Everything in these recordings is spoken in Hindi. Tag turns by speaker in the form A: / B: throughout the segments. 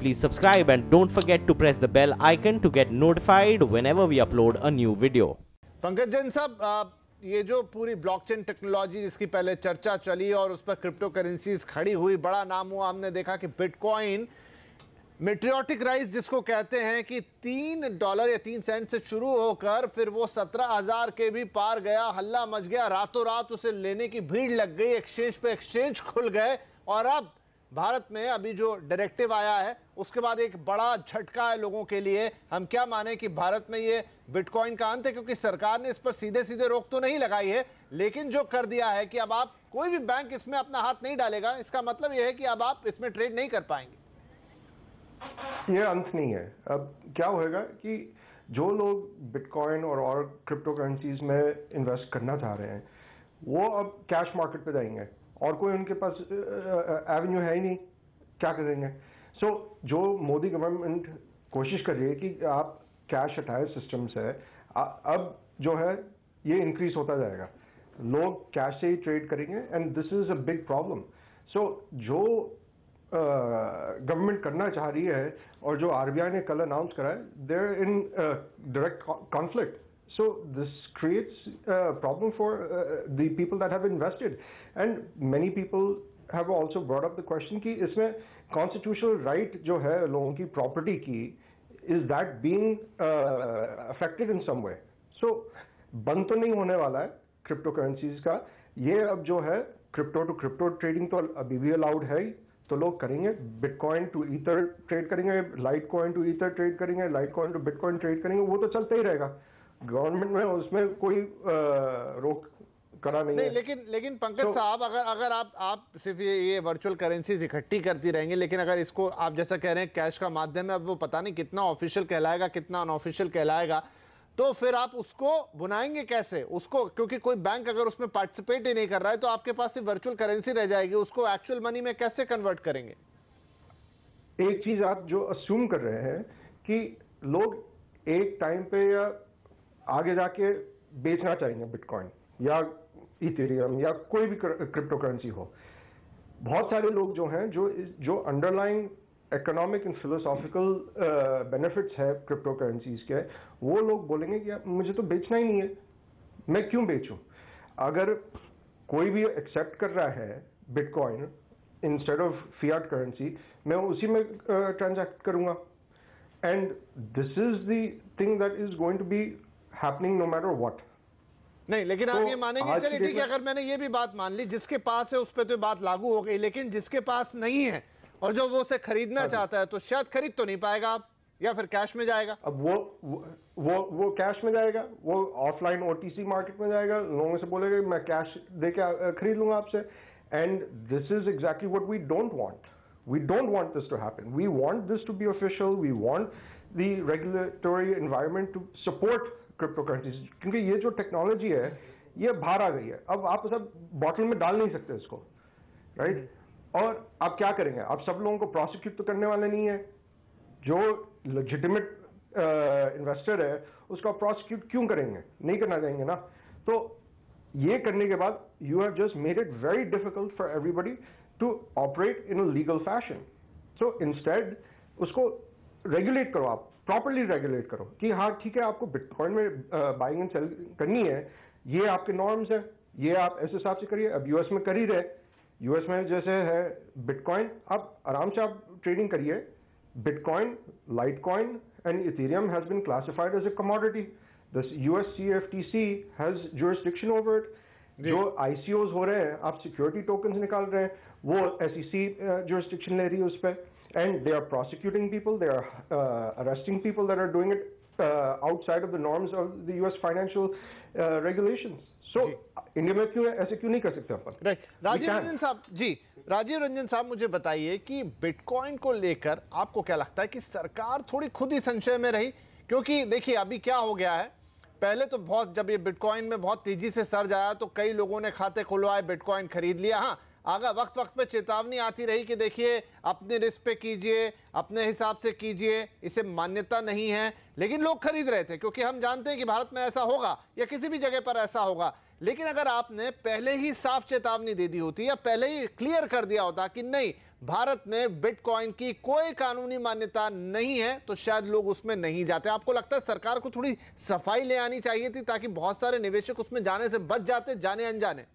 A: please subscribe and don't forget to press the bell icon to get notified whenever we upload a new video.
B: Pankaj Jain साहब, ये जो पूरी ब्लॉकचेन टेक्नोलॉजी जिसकी पहले चर्चा चली और उस पर क्रिप्टो करेंसीज खड़ी हुई, बड़ा नाम हुआ, हमने देखा कि बिटकॉइन मेट्रियोटिक राइज जिसको कहते हैं कि $3 या 3 सेंट से शुरू होकर फिर वो 17,000 के भी पार गया, हल्ला मच गया, रातों रात उसे लेने की भीड़ लग गई, एक्सचेंज पे एक्सचेंज खुल गए और अब भारत में अभी जो डायरेक्टिव आया है उसके बाद एक बड़ा झटका है लोगों के लिए। हम क्या माने कि भारत में ये बिटकॉइन का अंत है, क्योंकि सरकार ने इस पर सीधे सीधे रोक तो नहीं लगाई है, लेकिन जो कर दिया है कि अब आप कोई भी बैंक इसमें अपना हाथ नहीं डालेगा, इसका मतलब यह है कि अब आप इसमें ट्रेड नहीं कर पाएंगे।
C: ये अंत नहीं है। अब क्या होएगा कि जो लोग बिटकॉइन और क्रिप्टो करेंसीज में इन्वेस्ट करना चाह रहे हैं वो अब कैश मार्केट पे जाएंगे और कोई उनके पास एवेन्यू है ही नहीं, क्या करेंगे। सो जो मोदी गवर्नमेंट कोशिश कर रही है कि आप कैश हटाए सिस्टम से, अब जो है ये इंक्रीज होता जाएगा, लोग कैश से ही ट्रेड करेंगे and this is a big problem. So जो गवर्नमेंट करना चाह रही है और जो आरबीआई ने कल अनाउंस करा है, there in direct conflict. So this creates a problem for the people that have invested, and many people have also brought up the question कि इसमें constitutional right जो है लोगों की property की, is that being affected in some way? So बंद तो नहीं होने वाला है crypto currencies का, ये अब जो है crypto to crypto trading तो अभी भी allowed है, तो लोग करेंगे, बिटकॉइन टू ईथर ट्रेड करेंगे, litecoin to ether trade करेंगे, litecoin to bitcoin trade करेंगे, वो तो चलता ही रहेगा। गवर्नमेंट में उसमें कोई रोक करा नहीं है।
B: लेकिन पंकज साहब, अगर आप सिर्फ ये वर्चुअल करेंसीज इकट्ठी करती रहेंगे, लेकिन अगर इसको आप जैसा कह रहे हैं कैश का माध्यम है, अब वो पता नहीं कितना ऑफिशियल कहलाएगा कितना अनऑफिशियल कहलाएगा, तो फिर आप उसको बुनाएंगे कैसे उसको, क्योंकि कोई बैंक अगर उसमें पार्टिसिपेट ही नहीं कर रहा है तो आपके पास सिर्फ वर्चुअल करेंसी रह जाएगी, उसको एक्चुअल मनी में कैसे कन्वर्ट करेंगे।
C: एक चीज आप जो अस्यूम कर रहे हैं कि लोग एक टाइम पे या आगे जाके बेचना चाहेंगे बिटकॉइन या इथेरियम या कोई भी क्रिप्टो करेंसी हो। बहुत सारे लोग जो हैं जो underlying economic and philosophical benefits है क्रिप्टो करेंसीज के, वो लोग बोलेंगे कि मुझे तो बेचना ही नहीं है, मैं क्यों बेचूं। अगर कोई भी एक्सेप्ट कर रहा है bitcoin instead of fiat currency, मैं उसी में ट्रांजैक्ट करूंगा, and this is the thing that is going to be happening no matter what.
B: नहीं, लेकिन आप ये मानेंगे, चलिए ठीक है, अगर मैंने ये भी बात मान ली, जिसके पास है उस पर तो बात लागू हो गई, लेकिन जिसके पास नहीं है और जो वो उसे खरीदना चाहता है तो शायद खरीद तो नहीं पाएगा आप, या फिर कैश में जाएगा।
C: अब वो कैश में जाएगा, वो ऑफलाइन ओटीसी मार्केट में जाएगा, लोगों से बोलेगा मैं कैश देके खरीद लूंगा आपसे, and this is exactly what we don't want. We don't want this to happen. We want this to be official. We want the regulatory environment to support crypto currencies, क्योंकि ये जो टेक्नोलॉजी है ये बाहर आ गई है, अब आप सब बॉटल में डाल नहीं सकते इसको, राइट। और आप क्या करेंगे, आप सब लोगों को प्रोसिक्यूट तो करने वाले नहीं है। जो लेजिटिमेट इन्वेस्टर है उसको प्रोसिक्यूट क्यों करेंगे, नहीं करना चाहेंगे ना। तो ये करने के बाद you have just made it very difficult for everybody to operate in a legal fashion. So instead उसको रेगुलेट करो, आप प्रॉपरली रेगुलेट करो कि हाँ ठीक है, आपको बिटकॉइन में बाइंग एंड सेल करनी है, ये आपके नॉर्म्स हैं, ये आप ऐसे हिसाब से करिए। अब यूएस में कर ही रहे, यूएस में जैसे है बिटकॉइन, आप आराम से आप ट्रेडिंग करिए। Bitcoin, litecoin and Ethereum has been classified as a commodity. The US CFTC has jurisdiction over it. जो आईसीओज हो रहे हैं, आप सिक्योरिटी टोकन्स निकाल रहे हैं, वो SEC जुरिसडिक्शन ले रही है उस पर, and they are prosecuting people, they are arresting people that are doing it outside of the norms of the US financial regulations. So India में क्यों ऐसे क्यों नहीं कर सकते अपन?
B: राइट। राजीव रंजन साहब जी, राजीव रंजन साहब मुझे बताइए कि बिटकॉइन को लेकर आपको क्या लगता है कि सरकार थोड़ी खुद ही संशय में रही, क्योंकि देखिए अभी क्या हो गया है, पहले तो बहुत जब ये बिटकॉइन में बहुत तेजी से सर्ज आया तो कई लोगों ने खाते खुलवाए, बिटकॉइन खरीद लिया। हाँ, आगे वक्त वक्त पे चेतावनी आती रही कि देखिए अपने रिस्क पे कीजिए, अपने हिसाब से कीजिए, इसे मान्यता नहीं है, लेकिन लोग खरीद रहे थे क्योंकि हम जानते हैं कि भारत में ऐसा होगा या किसी भी जगह पर ऐसा होगा। लेकिन अगर आपने पहले ही साफ चेतावनी दे दी होती या पहले ही क्लियर कर दिया होता कि नहीं, भारत में बिटकॉइन की कोई कानूनी मान्यता नहीं है, तो शायद लोग उसमें नहीं जाते। आपको लगता है सरकार को थोड़ी सफाई ले आनी चाहिए थी ताकि बहुत सारे निवेशक उसमें जाने से बच जाते, जाने अनजाने?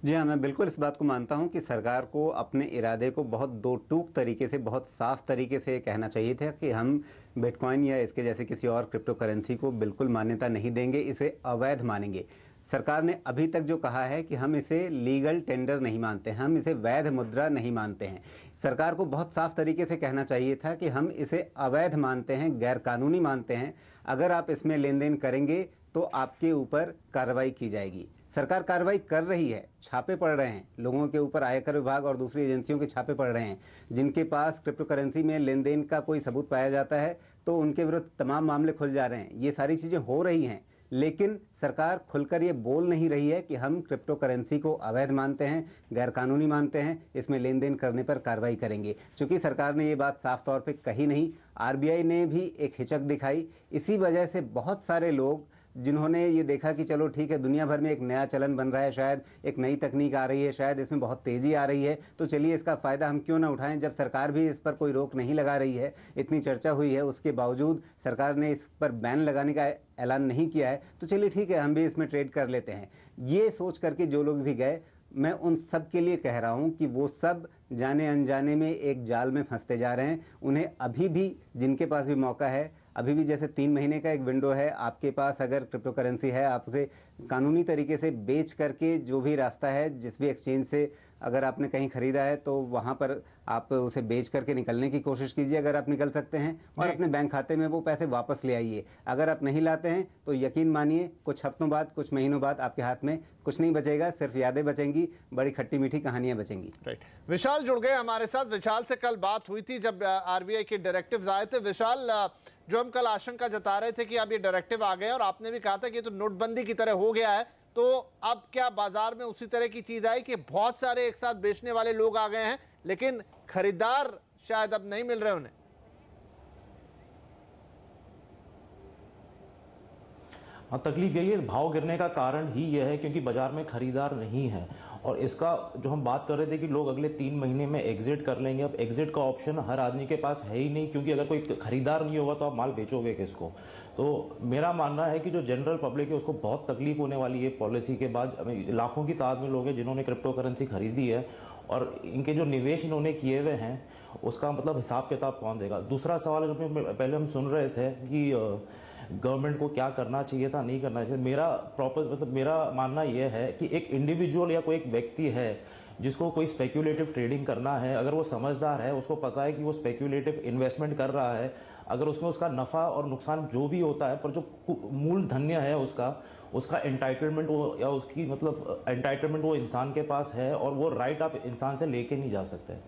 D: जी हाँ, मैं बिल्कुल इस बात को मानता हूँ कि सरकार को अपने इरादे को बहुत दो टूक तरीके से, बहुत साफ तरीके से कहना चाहिए था कि हम बिटकॉइन या इसके जैसे किसी और क्रिप्टो करेंसी को बिल्कुल मान्यता नहीं देंगे, इसे अवैध मानेंगे। सरकार ने अभी तक जो कहा है कि हम इसे लीगल टेंडर नहीं मानते, हम इसे वैध मुद्रा नहीं मानते हैं। सरकार को बहुत साफ तरीके से कहना चाहिए था कि हम इसे अवैध मानते हैं, गैर कानूनी मानते हैं। अगर आप इसमें लेन देन करेंगे तो आपके ऊपर कार्रवाई की जाएगी। सरकार कार्रवाई कर रही है, छापे पड़ रहे हैं, लोगों के ऊपर आयकर विभाग और दूसरी एजेंसियों के छापे पड़ रहे हैं। जिनके पास क्रिप्टो करेंसी में लेन देन का कोई सबूत पाया जाता है तो उनके विरुद्ध तमाम मामले खुल जा रहे हैं। ये सारी चीज़ें हो रही हैं, लेकिन सरकार खुलकर ये बोल नहीं रही है कि हम क्रिप्टो करेंसी को अवैध मानते हैं, गैरकानूनी मानते हैं, इसमें लेन देन करने पर कार्रवाई करेंगे। चूंकि सरकार ने ये बात साफ तौर पे कही नहीं, आरबीआई ने भी एक हिचक दिखाई। इसी वजह से बहुत सारे लोग जिन्होंने ये देखा कि चलो ठीक है, दुनिया भर में एक नया चलन बन रहा है, शायद एक नई तकनीक आ रही है, शायद इसमें बहुत तेज़ी आ रही है, तो चलिए इसका फ़ायदा हम क्यों ना उठाएं। जब सरकार भी इस पर कोई रोक नहीं लगा रही है, इतनी चर्चा हुई है, उसके बावजूद सरकार ने इस पर बैन लगाने का ऐलान नहीं किया है, तो चलिए ठीक है, हम भी इसमें ट्रेड कर लेते हैं। ये सोच करके जो लोग भी गए, मैं उन सब के लिए कह रहा हूं कि वो सब जाने अनजाने में एक जाल में फंसते जा रहे हैं। उन्हें अभी भी, जिनके पास भी मौका है, अभी भी जैसे 3 महीने का एक विंडो है, आपके पास अगर क्रिप्टो करेंसी है, आप उसे कानूनी तरीके से बेच करके, जो भी रास्ता है, जिस भी एक्सचेंज से अगर आपने कहीं खरीदा है तो वहाँ पर आप उसे बेच करके निकलने की कोशिश कीजिए अगर आप निकल सकते हैं, और अपने बैंक खाते में वो पैसे वापस ले आइए। अगर आप नहीं लाते हैं तो यकीन मानिए कुछ हफ्तों बाद, कुछ महीनों बाद आपके हाथ में कुछ नहीं बचेगा, सिर्फ यादें बचेंगी, बड़ी खट्टी मीठी कहानियां बचेंगी।
B: राइट, विशाल जुड़ गए हमारे साथ। विशाल से कल बात हुई थी जब आरबीआई के डायरेक्टिव्स आए थे। विशाल, जो हम कल आशंका जता रहे थे कि अब ये डायरेक्टिव आ गए और आपने भी कहा था कि ये तो नोटबंदी की तरह हो गया है, तो अब क्या बाजार में उसी तरह की चीज आई कि बहुत सारे एक साथ बेचने वाले लोग आ गए हैं लेकिन खरीदार शायद अब नहीं मिल रहे उन्हें?
E: हाँ, तकलीफ यही है, भाव गिरने का कारण ही यह है क्योंकि बाजार में खरीदार नहीं है। और इसका जो हम बात कर रहे थे कि लोग अगले 3 महीने में एग्जिट कर लेंगे, अब एग्जिट का ऑप्शन हर आदमी के पास है ही नहीं, क्योंकि अगर कोई खरीदार नहीं होगा तो आप माल बेचोगे किसको। तो मेरा मानना है कि जो जनरल पब्लिक है उसको बहुत तकलीफ होने वाली है पॉलिसी के बाद। लाखों की तादाद में लोग हैं जिन्होंने क्रिप्टो करेंसी खरीदी है और इनके जो निवेश इन्होंने किए हुए हैं उसका मतलब हिसाब किताब कौन देगा। दूसरा सवाल जो पहले हम सुन रहे थे कि गवर्नमेंट को क्या करना चाहिए था, नहीं करना चाहिए, मेरा मानना यह है कि एक इंडिविजुअल या कोई एक व्यक्ति है जिसको कोई स्पेक्यूलेटिव ट्रेडिंग करना है, अगर वो समझदार है, उसको पता है कि वो स्पेक्यूलेटिव इन्वेस्टमेंट कर रहा है, अगर उसमें उसका नफ़ा और नुकसान जो भी होता है पर जो मूल धन्य है उसका एंटाइटलमेंट वो या उसकी एंटाइटलमेंट वो इंसान के पास है और वो राइट आप इंसान से लेके नहीं जा सकते।